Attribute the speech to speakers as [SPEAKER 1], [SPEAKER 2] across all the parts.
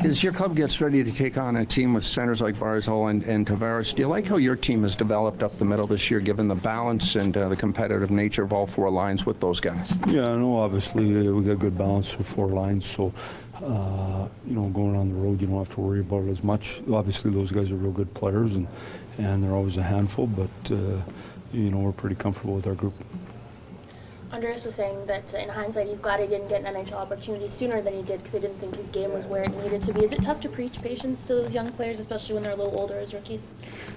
[SPEAKER 1] As your club gets ready to take on a team with centers like Barzal and Tavares, do you like how your team has developed up the middle this year, given the balance and the competitive nature of all four lines with those guys?
[SPEAKER 2] Yeah, I know. Obviously, we got good balance with four lines, so going on the road, you don't have to worry about it as much. Obviously, those guys are real good players, and they're always a handful. But we're pretty comfortable with our group.
[SPEAKER 3] Andreas was saying that in hindsight he's glad he didn't get an NHL opportunity sooner than he did because he didn't think his game was where it needed to be. Is it tough to preach patience to those young players, especially when they're a little older as rookies?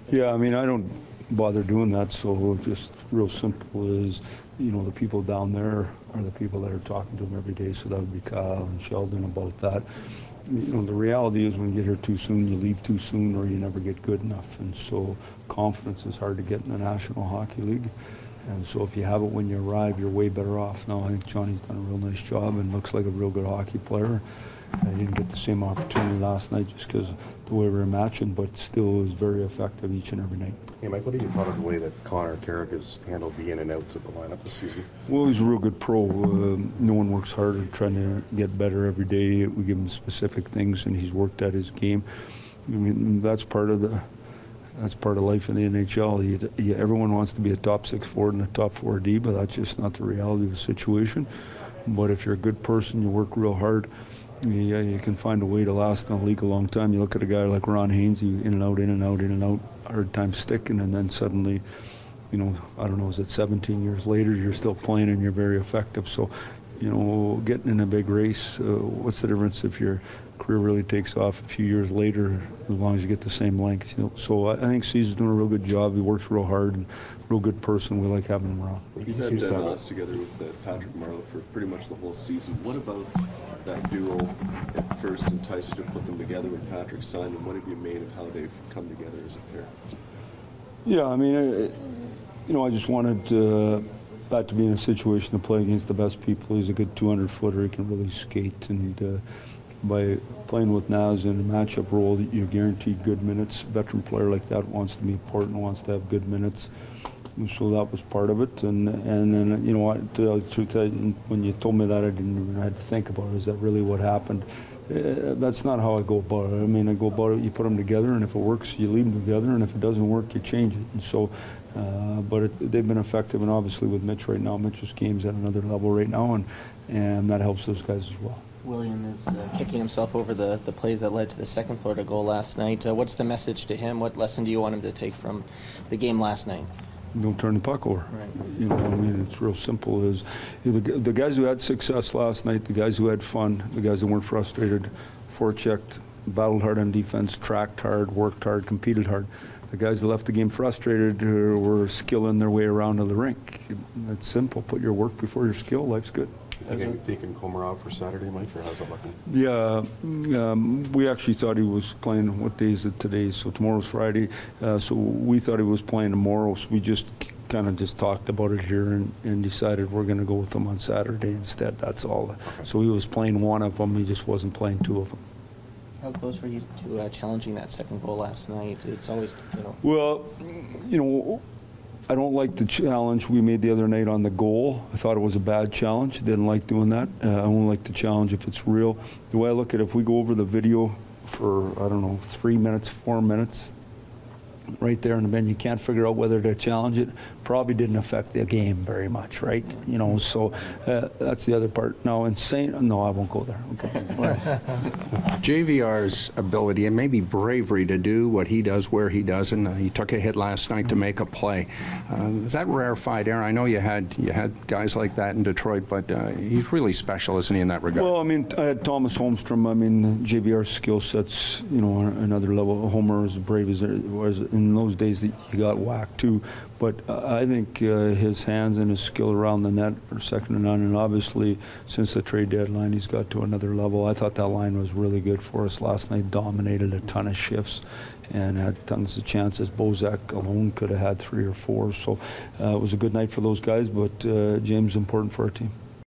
[SPEAKER 2] Yeah, I mean, I don't bother doing that, so just real simple is, the people down there are the people that are talking to them every day, so that would be Kyle and Sheldon about that. The reality is when you get here too soon, you leave too soon, or you never get good enough, and so confidence is hard to get in the National Hockey League. And so if you have it when you arrive, you're way better off. Now, I think Johnny's done a real nice job and looks like a real good hockey player. I didn't get the same opportunity last night just because of the way we were matching, but still is very effective each and every night.
[SPEAKER 4] Hey, Mike, what do you thought of the way that Connor Carrick has handled the in and outs of the lineup this season?
[SPEAKER 2] Well, he's a real good pro. No one works harder trying to get better every day. We give him specific things, and he's worked at his game. I mean, that's part of life in the NHL. Everyone wants to be a top 6 forward and a top 4D, but that's just not the reality of the situation. But if you're a good person, you work real hard, you can find a way to last in the league a long time. You look at a guy like Ron Haynes, in and out, in and out, in and out, hard time sticking, and then suddenly, I don't know, is it 17 years later, you're still playing and you're very effective. So, getting in a big race, what's the difference if your career really takes off a few years later, as long as you get the same length? So I think C's doing a real good job. He works real hard and real good person. We like having him around.
[SPEAKER 5] You've had Dallas together with Patrick Marleau for pretty much the whole season. What about that duo at first enticed you to put them together when Patrick signed, and what have you made of how they've come together as a pair?
[SPEAKER 2] Yeah, I mean, I just wanted that to be in a situation to play against the best people. He's a good 200-footer. He can really skate, and by playing with Naz in a matchup role, you're guaranteed good minutes. A veteran player like that wants to be important, wants to have good minutes. And so that was part of it. And then, to tell you the truth, when you told me that, I didn't even have to think about it. Is that really what happened? That's not how I go about it. I mean, I go about it, you put them together, and if it works, you leave them together, and if it doesn't work, you change it. And so, they've been effective, and obviously with Mitch right now, Mitch's game's at another level right now, and that helps those guys as well.
[SPEAKER 6] William is kicking himself over the plays that led to the second Florida goal last night. What's the message to him? What lesson do you want him to take from the game last night?
[SPEAKER 2] Don't turn the puck over.
[SPEAKER 6] Right.
[SPEAKER 2] I mean, it's real simple. Is the guys who had success last night, the guys who had fun, the guys that weren't frustrated, forechecked, battled hard on defense, tracked hard, worked hard, competed hard. The guys that left the game frustrated were skilling their way around to the rink. It's simple. Put your work before your skill. Life's good.
[SPEAKER 4] You think you've taken Komarov for Saturday, Mike, or how's that looking?
[SPEAKER 2] Yeah, we actually thought he was playing, what day is it today? So tomorrow's Friday. So we thought he was playing tomorrow, so we just kind of talked about it here and decided we're going to go with him on Saturday instead. That's all. Okay. So he was playing one of them, he just wasn't playing two of them.
[SPEAKER 6] How close were you to challenging that second goal last night? It's always,
[SPEAKER 2] Well, I don't like the challenge we made the other night on the goal. I thought it was a bad challenge. Didn't like doing that. I only like the challenge if it's real. The way I look at it, if we go over the video for, 3 minutes, 4 minutes, right there, and then you can't figure out whether to challenge it, probably didn't affect the game very much, right? So that's the other part. Now, no, I won't go there. Okay.
[SPEAKER 1] JVR's ability and maybe bravery to do what he does where he does, and he took a hit last night to make a play. Is that rarefied air? I know you had guys like that in Detroit, but he's really special, isn't he, in that regard?
[SPEAKER 2] Well, I mean, I had Thomas Holmstrom. I mean, JVR's skill set's, another level. Homer is as brave as it was in those days that you got whacked too. But I think his hands and his skill around the net are second to none. And obviously, since the trade deadline, he's got to another level. I thought that line was really good for us last night. Dominated a ton of shifts and had tons of chances. Bozak alone could have had 3 or 4. So it was a good night for those guys. But James is important for our team.